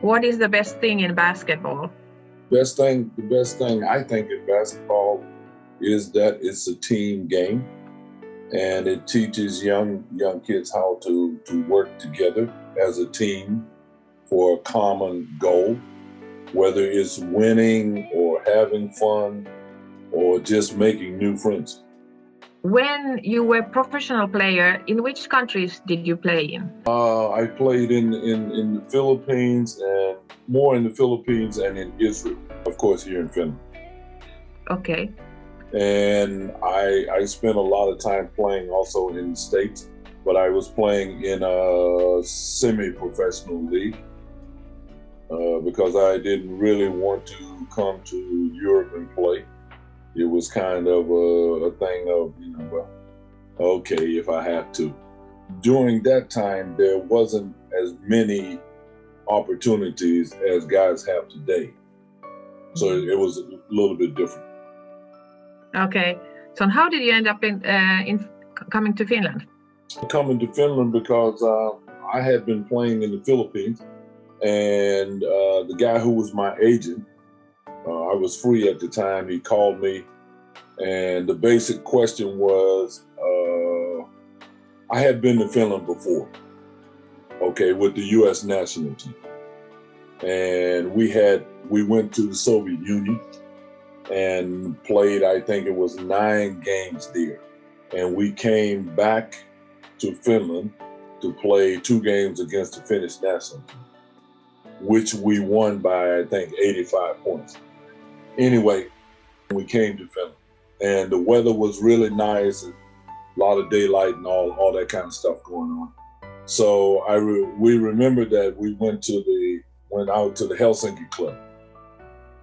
What is the best thing in basketball? The best thing I think in basketball is that it's a team game, and it teaches young kids how to work together as a team for a common goal, whether it's winning or having fun or just making new friends. When you were a professional player, in which countries did you play in? I played in the Philippines, and more in the Philippines and in Israel, of course, here in Finland. Okay. And I spent a lot of time playing also in the States, but I was playing in a semi-professional league because I didn't really want to come to Europe and play. It was kind of a thing of, well, okay, if I have to. During that time, there wasn't as many opportunities as guys have today. So it was a little bit different. Okay. So how did you end up in coming to Finland? Coming to Finland because I had been playing in the Philippines, and the guy who was my agent, I was free at the time, he called me, and the basic question was, I had been to Finland before, okay, with the U.S. national team. And we went to the Soviet Union and played, I think it was 9 games there. And we came back to Finland to play 2 games against the Finnish national team, which we won by, I think, 85 points. Anyway, we came to Finland, and the weather was really nice, and a lot of daylight and all that kind of stuff going on. So we remember that we went out to the Helsinki club,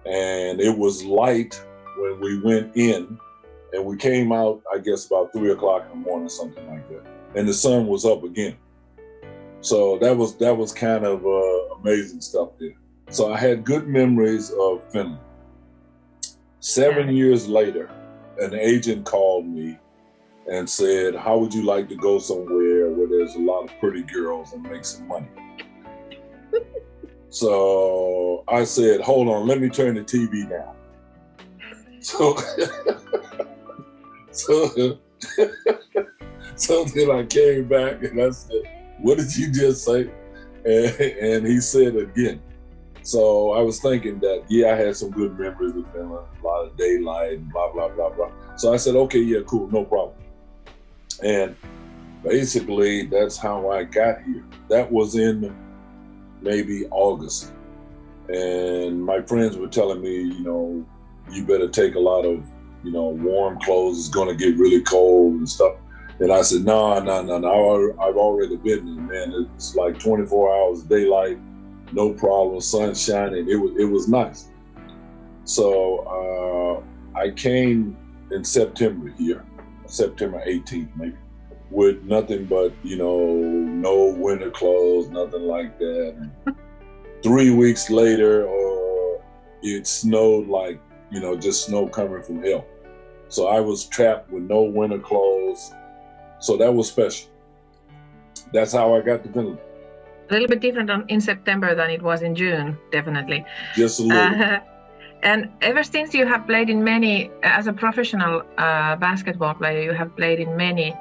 and it was light when we went in, and we came out, I guess, about 3 o'clock in the morning, something like that, and the sun was up again. So that was kind of amazing stuff there. So I had good memories of Finland. 7 years later, an agent called me and said, how would you like to go somewhere where there's a lot of pretty girls and make some money? So I said, hold on, let me turn the TV down. So, so then I came back and I said, what did you just say? And he said it again. So I was thinking that, yeah, I had some good memories of Finland, a lot of daylight and blah, blah, blah, blah. So I said, okay, yeah, cool, no problem. And basically, that's how I got here. That was in maybe August. And my friends were telling me, you better take a lot of, warm clothes. It's going to get really cold and stuff. And I said, no, I've already been there, man. It's like 24 hours of daylight, no problem, sun shining. It was nice. So I came in September here, September 18th maybe, with nothing but, no winter clothes, nothing like that. And 3 weeks later, it snowed like, just snow coming from hell. So I was trapped with no winter clothes. So that was special. That's how I got to Finland. A little bit different in September than it was in June, definitely. Just a little. And ever since you have played in many, as a professional basketball player, you have played in many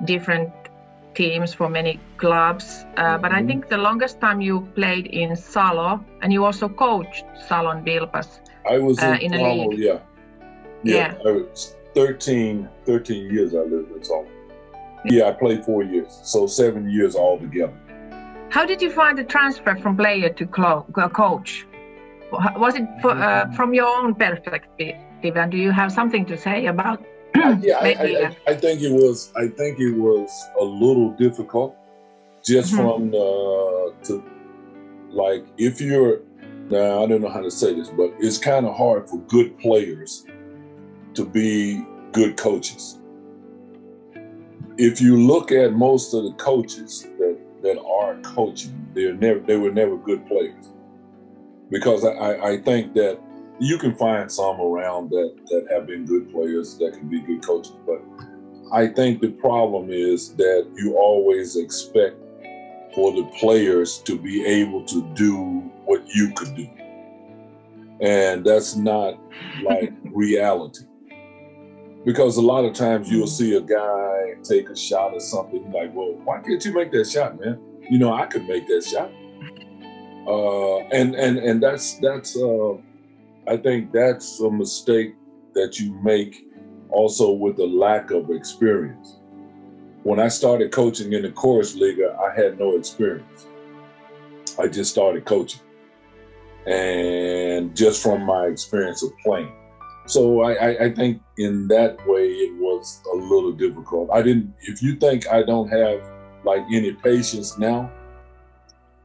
different teams for many clubs. But I think the longest time you played in Salo, and you also coached Salon Vilpas. I was in a Salo, league. Yeah. I was 13 years I lived in Salo. Yeah, I played 4 years, so 7 years altogether. How did you find the transfer from player to coach? Was it from your own perspective, and do you have something to say about? I think it was a little difficult, just from if you're, now I don't know how to say this, but it's kind of hard for good players to be good coaches. If you look at most of the coaches that are coaching, they were never good players. Because I think that you can find some around that have been good players that can be good coaches. But I think the problem is that you always expect for the players to be able to do what you could do. And that's not like reality. Because a lot of times you'll see a guy take a shot or something like, well, why can't you make that shot, man? You know, I could make that shot. And that's I think that's a mistake that you make also with a lack of experience. When I started coaching in the chorus league, I had no experience. I just started coaching, and just from my experience of playing. So I think in that way it was a little difficult. If you think I don't have like any patience now,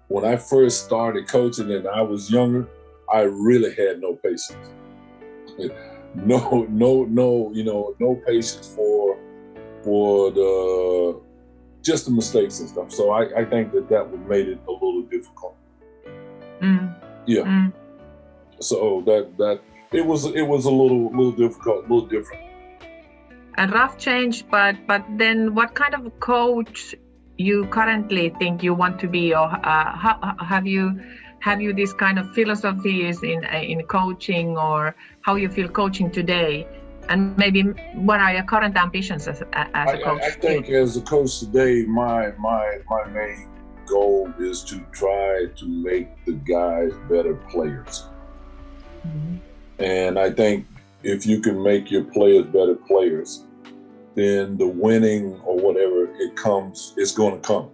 when I first started coaching and I was younger, I really had no patience. No patience for just the mistakes and stuff. So I think that would made it a little difficult. Yeah. So that it was a little difficult, a little different. A rough change, but then what kind of coach you currently think you want to be, or have you this kind of philosophies in coaching, or how you feel coaching today, and maybe what are your current ambitions as a coach? I think as a coach today, my main goal is to try to make the guys better players. Mm-hmm. And I think if you can make your players better players, then the winning or whatever it's going to come.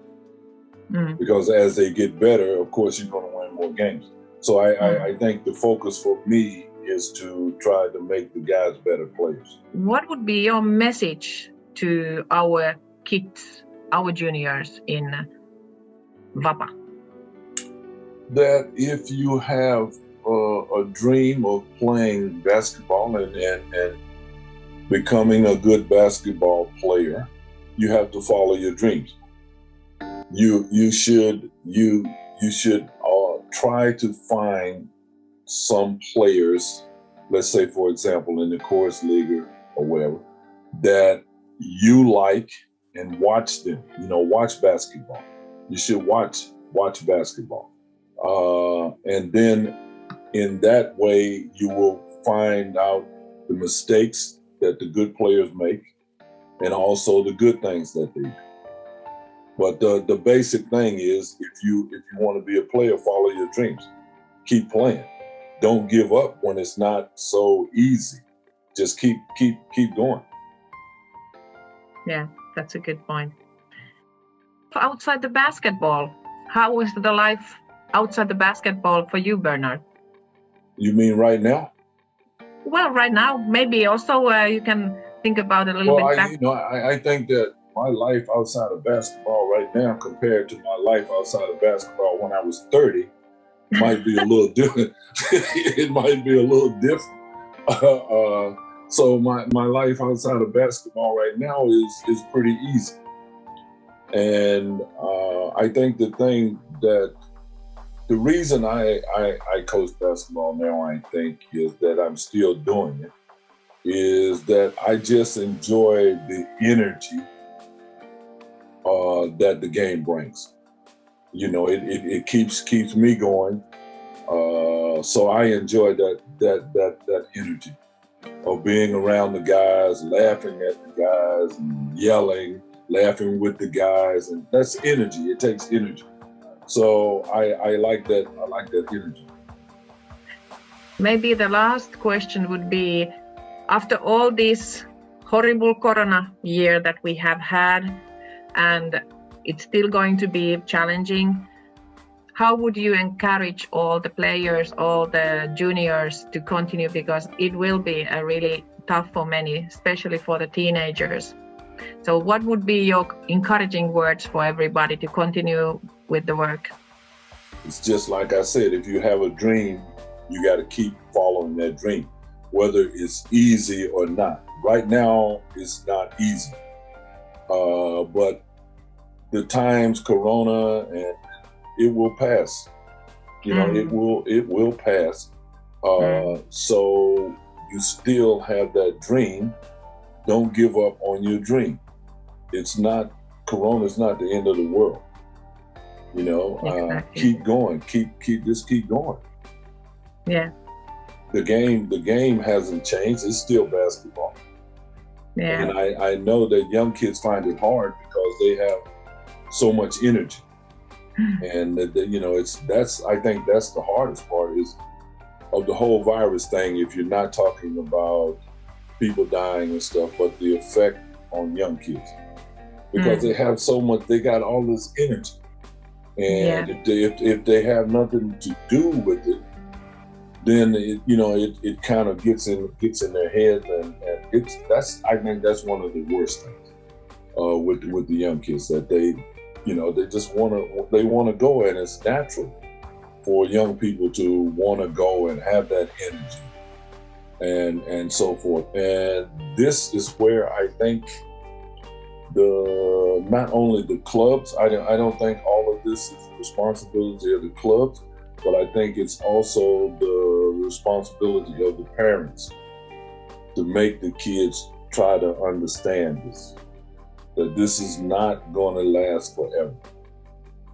Mm. Because as they get better, of course, you're going to win more games. So I think the focus for me is to try to make the guys better players. What would be your message to our kids, our juniors in WaPa? That if you have a dream of playing basketball and becoming a good basketball player, you have to follow your dreams. You should try to find some players, let's say for example in the chorus league or wherever, that you like and watch them. Watch basketball. You should watch basketball, and then in that way you will find out the mistakes that the good players make, and also the good things that they do. But the basic thing is, if you want to be a player, follow your dreams. Keep playing. Don't give up when it's not so easy. Just keep going. Yeah, that's a good point. Outside the basketball, how is the life outside the basketball for you, Bernard? You mean right now? Well, right now, maybe also you can think about it a little bit. I think that my life outside of basketball right now compared to my life outside of basketball when I was 30 might be a little different. It might be a little different. So my life outside of basketball right now is pretty easy. And I think the reason I coach basketball now, I think, is that I'm still doing it, is that I just enjoy the energy that the game brings. It keeps me going. So I enjoy that energy of being around the guys, laughing at the guys, and yelling, laughing with the guys, and that's energy. It takes energy. So I like that. I like that energy. Maybe the last question would be, after all this horrible Corona year that we have had, and it's still going to be challenging, how would you encourage all the players, all the juniors to continue? Because it will be really tough for many, especially for the teenagers. So what would be your encouraging words for everybody to continue with the work? It's just like I said, if you have a dream, you got to keep following that dream, whether it's easy or not. Right now, it's not easy. But the times, Corona, and it will pass. It will pass. So you still have that dream. Don't give up on your dream. Corona's not the end of the world. You know, Exactly. keep going, keep going. Yeah. The game hasn't changed. It's still basketball. Yeah. And I know that young kids find it hard because they have so much energy. And you know, I think that's the hardest part is of the whole virus thing. If you're not talking about people dying and stuff, but the effect on young kids, because they have so much, they got all this energy, and if they have nothing to do with it, then it kind of gets in their head, and I think that's one of the worst things with the young kids, that they just want to go, and it's natural for young people to want to go and have that energy and so forth. And this is where I think not only the clubs, I don't think all of this is the responsibility of the clubs, but I think it's also the responsibility of the parents to make the kids try to understand this, that this is not going to last forever.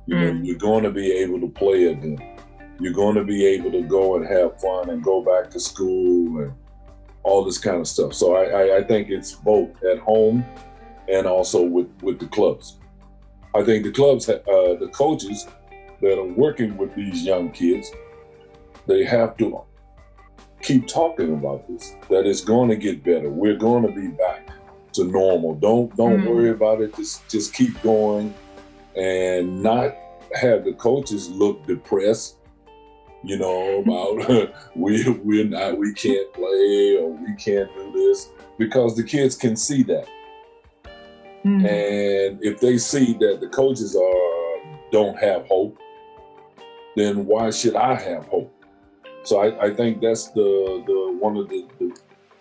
You're going to be able to play again. You're going to be able to go and have fun and go back to school and all this kind of stuff. So I think it's both at home and also with the clubs. I think the clubs, the coaches that are working with these young kids, they have to keep talking about this, that it's going to get better. We're going to be back to normal. Don't worry about it. Just keep going, and not have the coaches look depressed, about we can't play or we can't do this, because the kids can see that. And if they see that the coaches don't have hope, then why should I have hope? So I think that's the one of the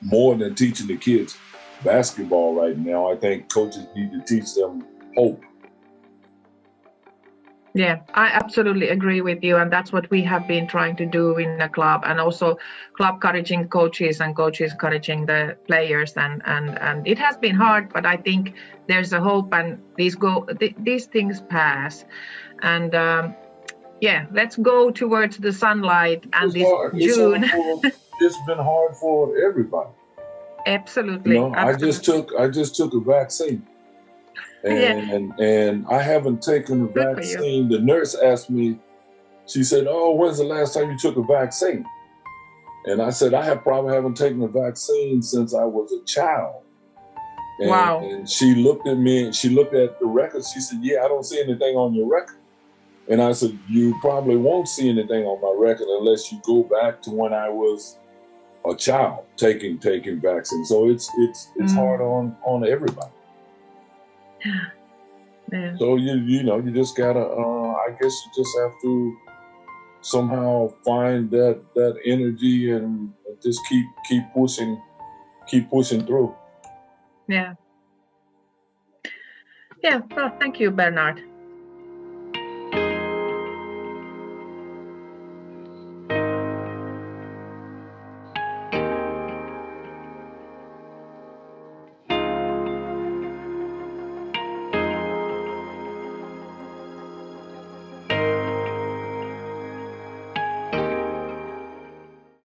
more than teaching the kids basketball right now, I think coaches need to teach them hope. Yeah, I absolutely agree with you, and that's what we have been trying to do in the club, and also club encouraging coaches and coaches encouraging the players, and it has been hard, but I think there's a hope, and these things pass, and let's go towards the sunlight and this June. It's been hard for everybody. Absolutely. I just took a vaccine. And I haven't taken a vaccine. The nurse asked me, she said, "Oh, when's the last time you took a vaccine?" And I said, I probably haven't taken a vaccine since I was a child. And, wow. And she looked at me and she looked at the records. She said, "Yeah, I don't see anything on your record." And I said, "You probably won't see anything on my record unless you go back to when I was a child taking vaccines." So it's hard on everybody. Yeah. So you just gotta I guess you just have to somehow find that energy and just keep pushing through. Yeah. Well, thank you, Bernard.